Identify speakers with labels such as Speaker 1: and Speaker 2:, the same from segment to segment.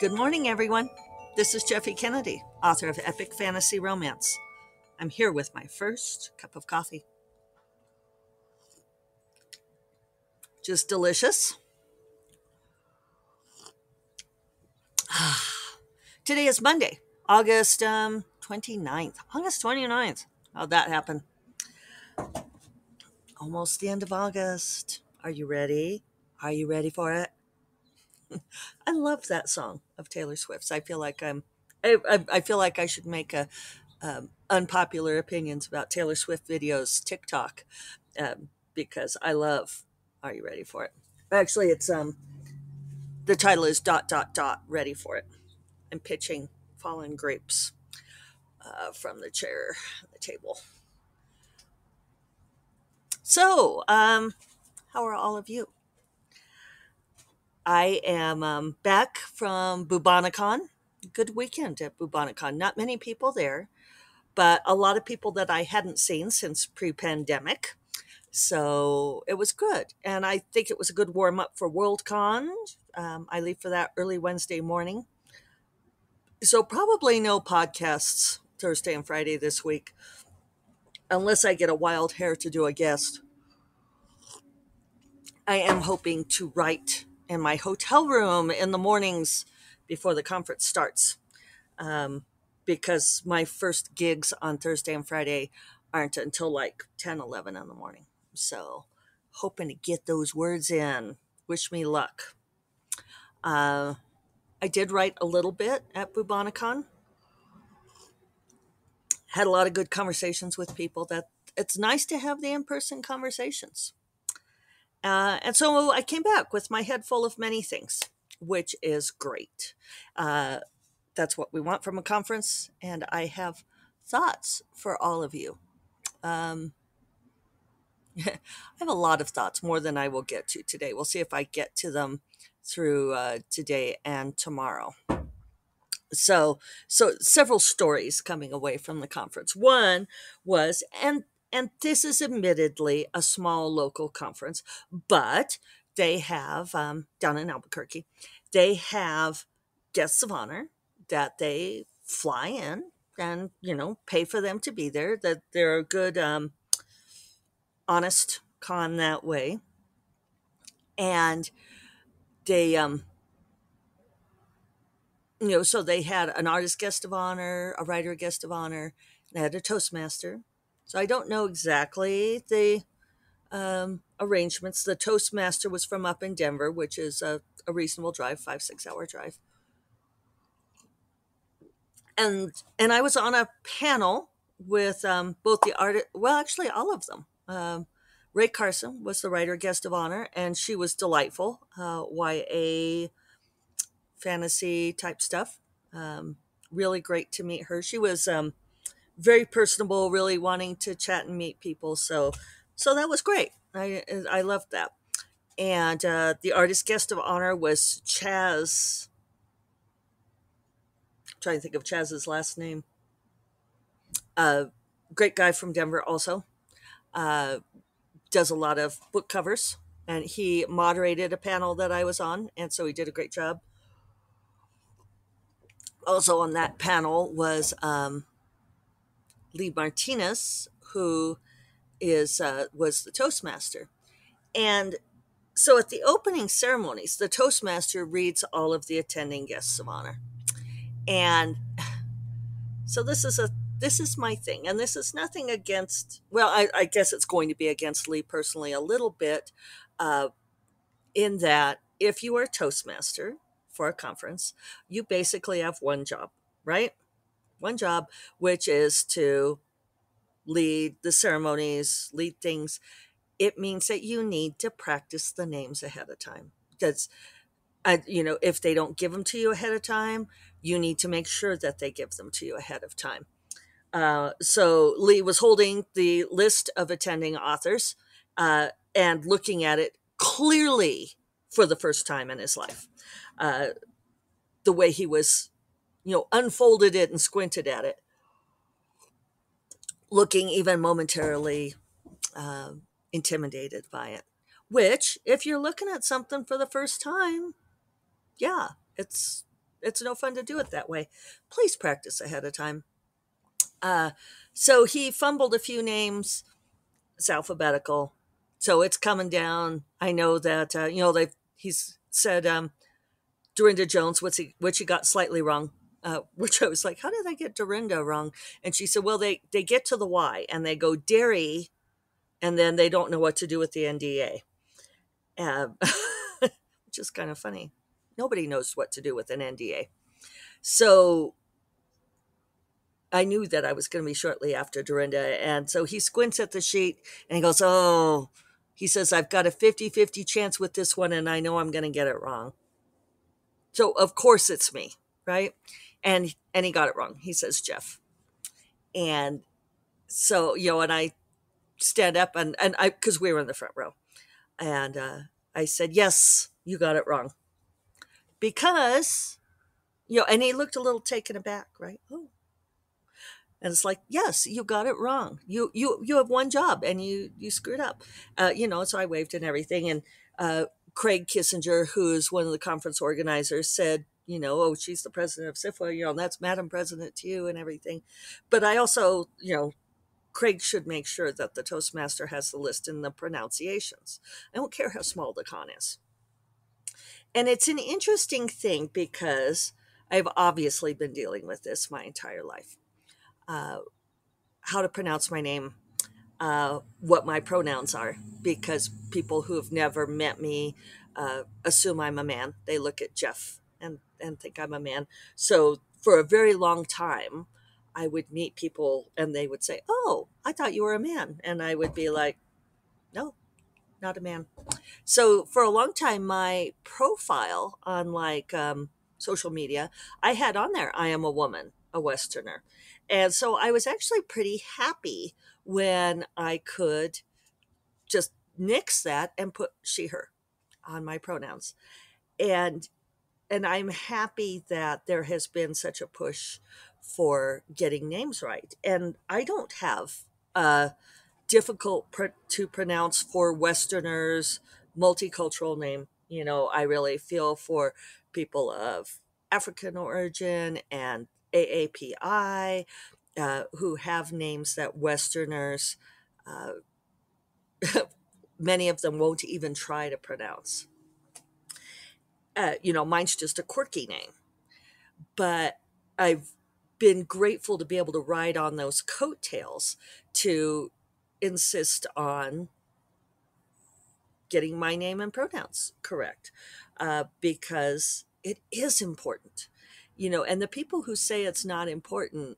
Speaker 1: Good morning, everyone. This is Jeffy Kennedy, author of Epic Fantasy Romance. I'm here with my first cup of coffee. Just delicious. Today is Monday, August 29th. August 29th. How'd that happen? Almost the end of August. Are you ready? Are you ready for it? I love that song of Taylor Swift's. I feel like I should make a unpopular opinions about Taylor Swift videos TikTok because I love. Are you ready for it? Actually, it's the title is ready for it. I'm pitching fallen grapes from the chair, the table. So, how are all of you? I am back from Bubonicon. Good weekend at Bubonicon. Not many people there, but a lot of people that I hadn't seen since pre-pandemic. So it was good. And I think it was a good warm up for Worldcon. I leave for that early Wednesday morning. So probably no podcasts Thursday and Friday this week, unless I get a wild hair to do a guest. I am hoping to write in my hotel room in the mornings before the conference starts. Because my first gigs on Thursday and Friday aren't until like 10, 11 in the morning. So hoping to get those words in. Wish me luck. I did write a little bit at Bubonicon. Had a lot of good conversations with people. That it's nice to have the in-person conversations. And so I came back with my head full of many things, which is great. That's what we want from a conference, and I have thoughts for all of you. Um, I have a lot of thoughts, more than I will get to today. We'll see if I get to them through today and tomorrow. So several stories coming away from the conference. One was, and this is admittedly a small local conference, but they have down in Albuquerque, they have guests of honor that they fly in and pay for them to be there. That they're a good, honest con that way, and they so they had an artist guest of honor, a writer guest of honor, and they had a Toastmaster. So I don't know exactly the arrangements. The Toastmaster was from up in Denver, which is a reasonable drive, 5-6 hour drive. And I was on a panel with both the artist, well, actually all of them. Ray Carson was the writer guest of honor, and she was delightful. YA fantasy type stuff. Really great to meet her. She was very personable, really wanting to chat and meet people. So that was great. I loved that. And the artist guest of honor was Chaz. I'm trying to think of Chaz's last name. Great guy from Denver, also. Uh, does a lot of book covers, and he moderated a panel that I was on, and so he did a great job. Also on that panel was Lee Martinez, who was the Toastmaster. And so at the opening ceremonies, the Toastmaster reads all of the attending guests of honor. And so this is my thing. And this is nothing against, well, I guess it's going to be against Lee personally a little bit, in that if you are a Toastmaster for a conference, you basically have one job, right? One job, which is to lead the ceremonies, lead things. It means that you need to practice the names ahead of time. Because, if they don't give them to you ahead of time, you need to make sure that they give them to you ahead of time. So Lee was holding the list of attending authors and looking at it clearly for the first time in his life. The way he was, unfolded it and squinted at it, looking even momentarily intimidated by it. Which, if you're looking at something for the first time, yeah, it's it's no fun to do it that way. Please practice ahead of time. Uh, so he fumbled a few names. It's alphabetical, so it's coming down. I know that they he's said Dorinda Jones, which he got slightly wrong. Which I was like, how did I get Dorinda wrong? And she said, well, they get to the Y and they go dairy, and then they don't know what to do with the NDA, uh, which is kind of funny. Nobody knows what to do with an NDA. So I knew that I was going to be shortly after Dorinda. And so he squints at the sheet and he goes, oh, he says, I've got a 50-50 chance with this one, and I know I'm going to get it wrong. So of course it's me, right? And he got it wrong. He says Jeff. And so, and I stand up and I, because we were in the front row, and I said, yes, you got it wrong. Because, and he looked a little taken aback, right? Oh, and it's like, yes, you got it wrong. You have one job and you screwed up. So I waved and everything. And Craig Kissinger, who's one of the conference organizers, said, oh, she's the president of SIFWA, and that's Madam President to you and everything. But I also, Craig should make sure that the Toastmaster has the list and the pronunciations. I don't care how small the con is. And it's an interesting thing because I've obviously been dealing with this my entire life. How to pronounce my name, what my pronouns are, because people who have never met me assume I'm a man. They look at Jeff and think I'm a man. So for a very long time, I would meet people and they would say, oh, I thought you were a man. And I would be like, no, not a man. So for a long time, my profile on social media, I had on there, I am a woman, a Westerner. And so I was actually pretty happy when I could just nix that and put she, her on my pronouns. And I'm happy that there has been such a push for getting names right. And I don't have difficult to pronounce for Westerners, multicultural name. I really feel for people of African origin and AAPI who have names that Westerners, uh, many of them won't even try to pronounce. Mine's just a quirky name, but I've been grateful to be able to ride on those coattails to insist on getting my name and pronouns correct, because it is important, and the people who say it's not important,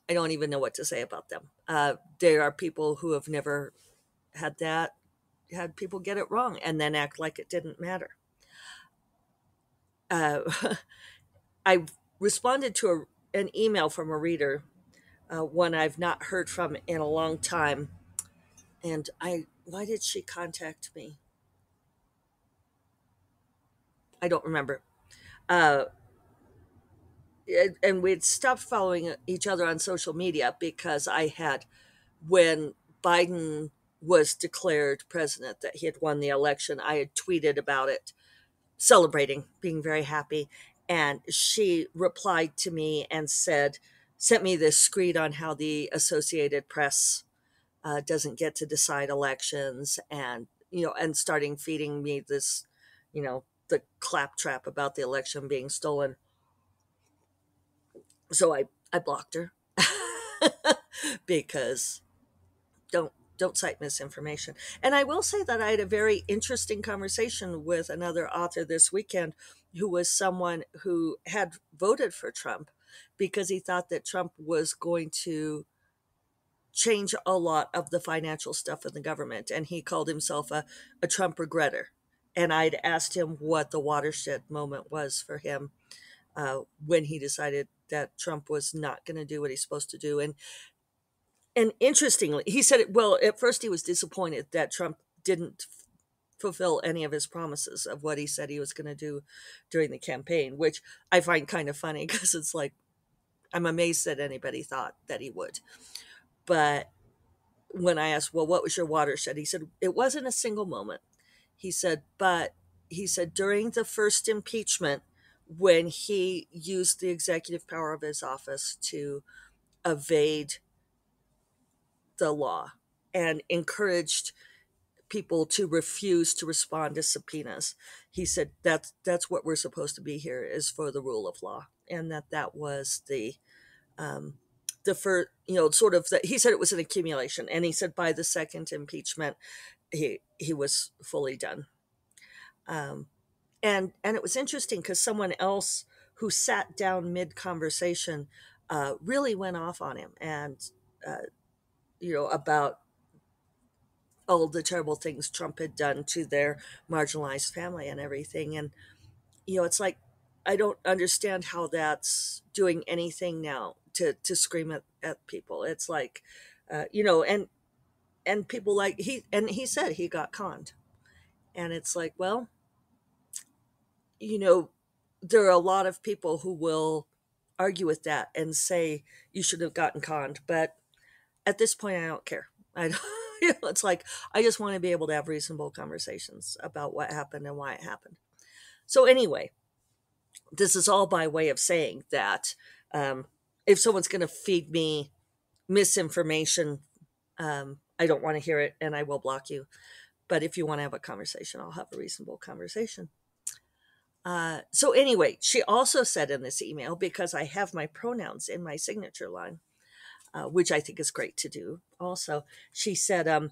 Speaker 1: I don't even know what to say about them. There are people who have never had people get it wrong and then act like it didn't matter. Uh, I responded to an email from a reader, one I've not heard from in a long time. And why did she contact me? I don't remember. Uh, and we'd stopped following each other on social media because when Biden was declared president, that he had won the election, I had tweeted about it, celebrating, being very happy. And she replied to me and sent me this screed on how the Associated Press doesn't get to decide elections, and starting feeding me this, the claptrap about the election being stolen. So I blocked her because don't cite misinformation. And I will say that I had a very interesting conversation with another author this weekend who was someone who had voted for Trump because he thought that Trump was going to change a lot of the financial stuff in the government. And he called himself a Trump regretter. And I'd asked him what the watershed moment was for him when he decided that Trump was not going to do what he's supposed to do. And interestingly, he said, well, at first he was disappointed that Trump didn't fulfill any of his promises of what he said he was going to do during the campaign, which I find kind of funny because it's like, I'm amazed that anybody thought that he would. But when I asked, well, what was your watershed? He said, it wasn't a single moment. He said, but he said during the first impeachment, when he used the executive power of his office to evade the law and encouraged people to refuse to respond to subpoenas. He said that's what we're supposed to be here, is for the rule of law, and that was um, the first, sort of that. He said it was an accumulation, and he said by the second impeachment, he was fully done. Um, and it was interesting because someone else who sat down mid conversation really went off on him, and about all the terrible things Trump had done to their marginalized family and everything. And it's like, I don't understand how that's doing anything now to scream at people. It's like, and people like he said he got conned, and it's like, well, you know, there are a lot of people who will argue with that and say you should have gotten conned, but at this point, I don't care. I don't, it's like I just want to be able to have reasonable conversations about what happened and why it happened. So anyway, this is all by way of saying that um, if someone's going to feed me misinformation, I don't want to hear it, and I will block you. But if you want to have a conversation, I'll have a reasonable conversation. So anyway, she also said in this email, because I have my pronouns in my signature line, which I think is great to do. Also, she said,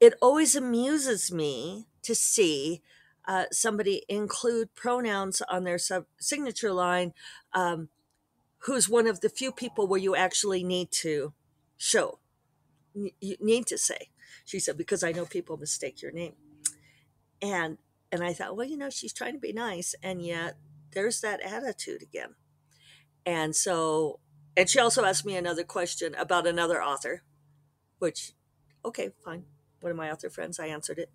Speaker 1: it always amuses me to see somebody include pronouns on their signature line, um, who's one of the few people where you actually need to show, you need to say. She said, because I know people mistake your name. And I thought, well, she's trying to be nice, and yet there's that attitude again. And so, and she also asked me another question about another author, which, okay, fine. One of my author friends, I answered it.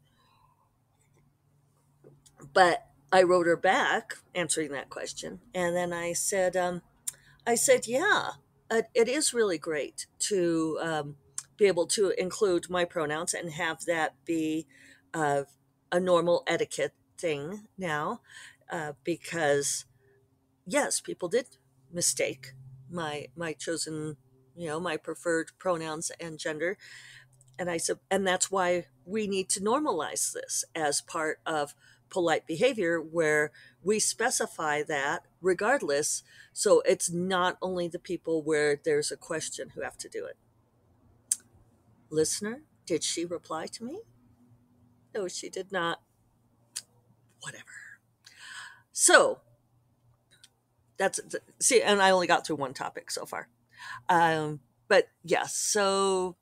Speaker 1: But I wrote her back answering that question. And then I said, yeah, it is really great to be able to include my pronouns and have that be uh, a normal etiquette thing now, because yes, people did mistake my chosen, my preferred pronouns and gender. And I said, and that's why we need to normalize this as part of polite behavior, where we specify that regardless. So it's not only the people where there's a question who have to do it. Listener, did she reply to me? No, she did not. Whatever. So that's, see, and I only got through one topic so far. But yes, so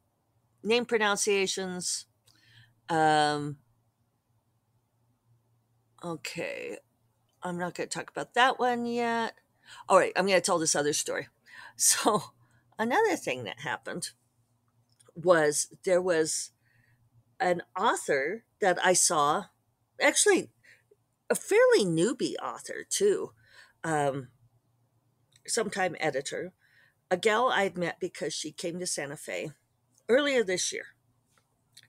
Speaker 1: name pronunciations. Um, okay, I'm not going to talk about that one yet. All right, I'm going to tell this other story. So, another thing that happened was there was an author that I saw, actually, a fairly newbie author, too, um, sometime editor, a gal I'd met because she came to Santa Fe earlier this year.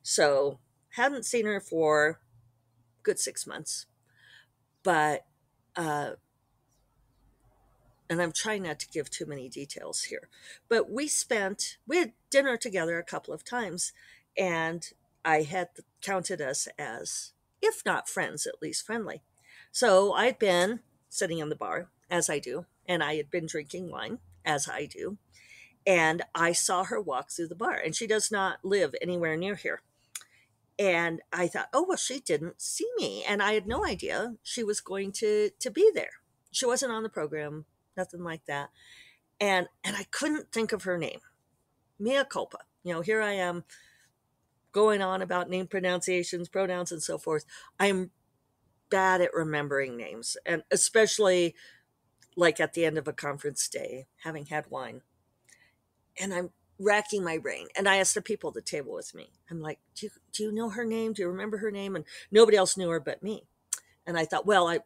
Speaker 1: So, hadn't seen her for a good 6 months, but uh, and I'm trying not to give too many details here, but we had dinner together a couple of times, and I had counted us as, if not friends, at least friendly. So I'd been sitting in the bar, as I do, and I had been drinking wine, as I do, and I saw her walk through the bar, and she does not live anywhere near here. And I thought, oh, well, she didn't see me, and I had no idea she was going to be there. She wasn't on the program, nothing like that. And I couldn't think of her name. Mea culpa. Here I am going on about name pronunciations, pronouns, and so forth. I'm bad at remembering names, and especially like at the end of a conference day, having had wine. And I'm racking my brain. And I asked the people at the table with me, I'm like, do you know her name? Do you remember her name? And nobody else knew her but me. And I thought, well,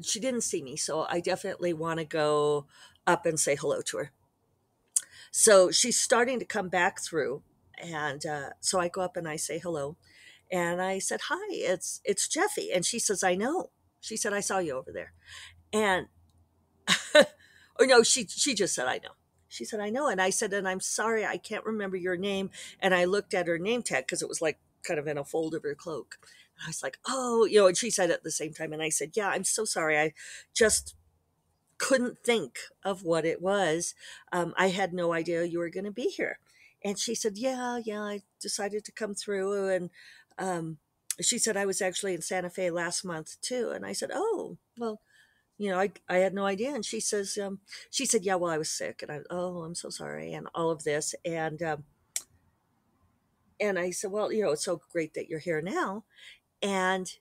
Speaker 1: she didn't see me, so I definitely want to go up and say hello to her. So she's starting to come back through. And so I go up and I say hello. And I said, "Hi, it's Jeffy." And she says, "I know." She said, "I saw you over there." And or no, she just said, "I know." She said, "I know." And I said, "And I'm sorry, I can't remember your name." And I looked at her name tag because it was like kind of in a fold of her cloak. And I was like, "Oh," and she said at the same time. And I said, "Yeah, I'm so sorry. I just couldn't think of what it was. I had no idea you were going to be here." And she said, "Yeah, yeah, I decided to come through." And um, she said, "I was actually in Santa Fe last month too." And I said, "Oh, well, I had no idea." And she said, "Yeah, well, I was sick." And I'm so sorry. And all of this. And I said, "Well, it's so great that you're here now." And,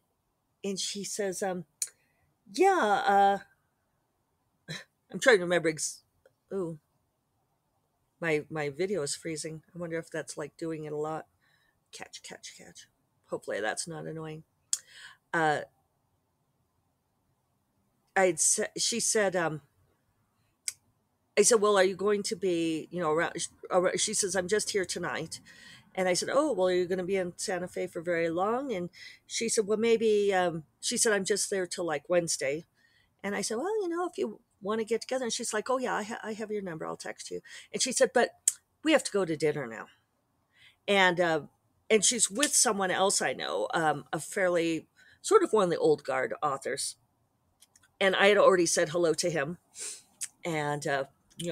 Speaker 1: and she says, "Yeah, I'm trying to remember. Oh, my video is freezing. I wonder if that's like doing it a lot. Catch, catch, catch. Hopefully that's not annoying. Uh, she said, I said, "Well, are you going to be, around?" She says, "I'm just here tonight." And I said, "Oh, well, are you going to be in Santa Fe for very long?" And she said, "Well, maybe," she said, "I'm just there till like Wednesday." And I said, "Well, if you want to get together." And she's like, "Oh, yeah, I have your number. I'll text you." And she said, "But we have to go to dinner now." And, uh, and she's with someone else I know, a fairly sort of one of the old guard authors. And I had already said hello to him. And,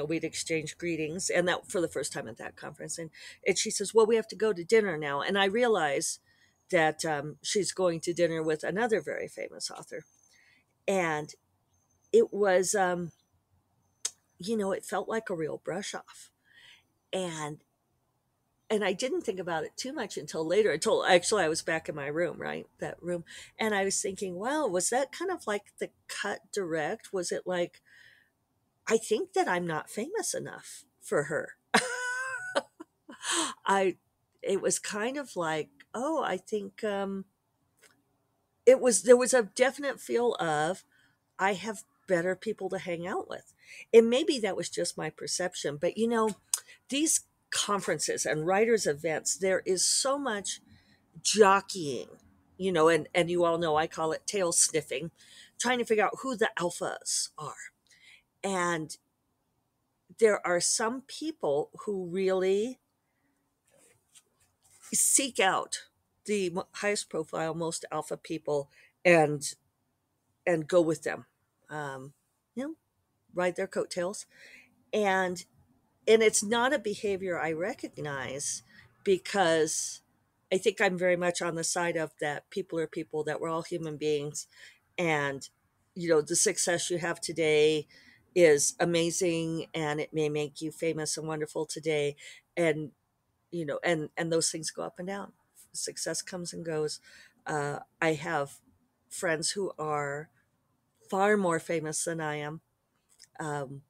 Speaker 1: we'd exchanged greetings, and that for the first time at that conference. And she says, "Well, we have to go to dinner now." And I realize that she's going to dinner with another very famous author. And it was, it felt like a real brush off. And I didn't think about it too much until later. Until actually I was back in my room, right? That room. And I was thinking, wow, was that kind of like the cut direct? Was it like, I think that I'm not famous enough for her? I it was kind of like, oh, I think there was a definite feel of I have better people to hang out with. And maybe that was just my perception, but these conferences and writers events, there is so much jockeying, and you all know I call it tail sniffing, trying to figure out who the alphas are. And there are some people who really seek out the highest profile, most alpha people, and go with them, um, you know, ride their coattails. And it's not a behavior I recognize, because I think I'm very much on the side of that people are people, that we're all human beings. And, the success you have today is amazing, and it may make you famous and wonderful today. And, and those things go up and down. Success comes and goes. I have friends who are far more famous than I am. Um,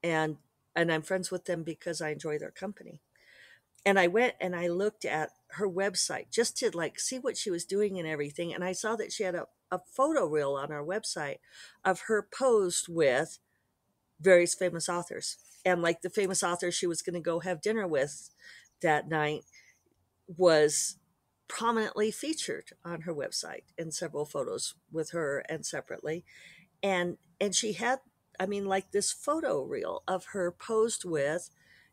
Speaker 1: and I'm friends with them because I enjoy their company. And I went and I looked at her website just to like see what she was doing and everything. And I saw that she had a photo reel on her website of her posed with various famous authors. And like the famous author she was going to go have dinner with that night was prominently featured on her website in several photos with her and separately. And she had, I mean, like this photo reel of her posed with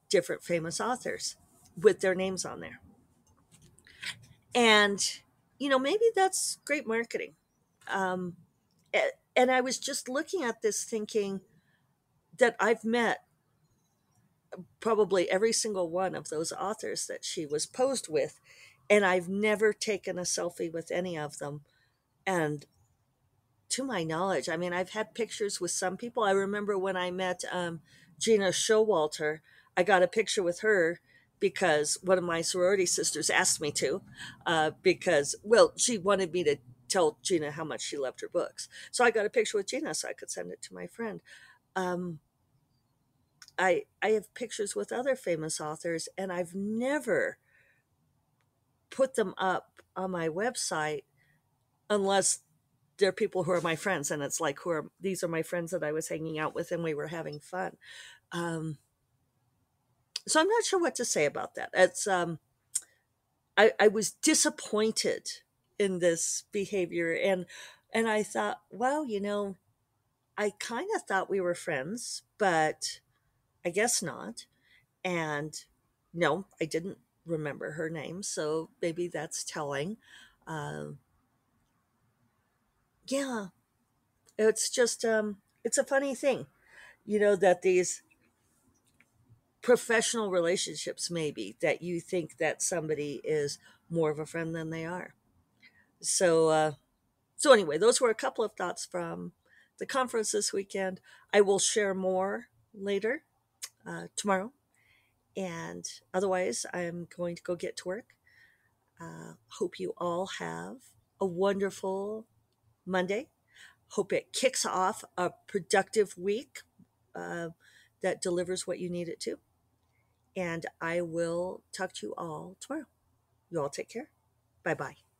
Speaker 1: different famous authors with their names on there. And maybe that's great marketing. um and I was just looking at this thinking that I've met probably every single one of those authors that she was posed with, and I've never taken a selfie with any of them. And to my knowledge, I mean, I've had pictures with some people. I remember when I met Gina Showalter, I got a picture with her because one of my sorority sisters asked me to, because, well, she wanted me to tell Gina how much she loved her books. So I got a picture with Gina so I could send it to my friend. Um, I have pictures with other famous authors, and I've never put them up on my website unless they're people who are my friends, and it's like, these are my friends that I was hanging out with and we were having fun. um so I'm not sure what to say about that. I was disappointed in this behavior. And I thought, wow, I kind of thought we were friends, but I guess not. And no, I didn't remember her name, so maybe that's telling. Um, yeah, it's just it's a funny thing, that these professional relationships, maybe that you think that somebody is more of a friend than they are. So anyway, those were a couple of thoughts from the conference this weekend. I will share more later, tomorrow. And otherwise, I'm going to go get to work. Hope you all have a wonderful Monday. Hope it kicks off a productive week uh, that delivers what you need it to. And I will talk to you all tomorrow. You all take care. Bye bye.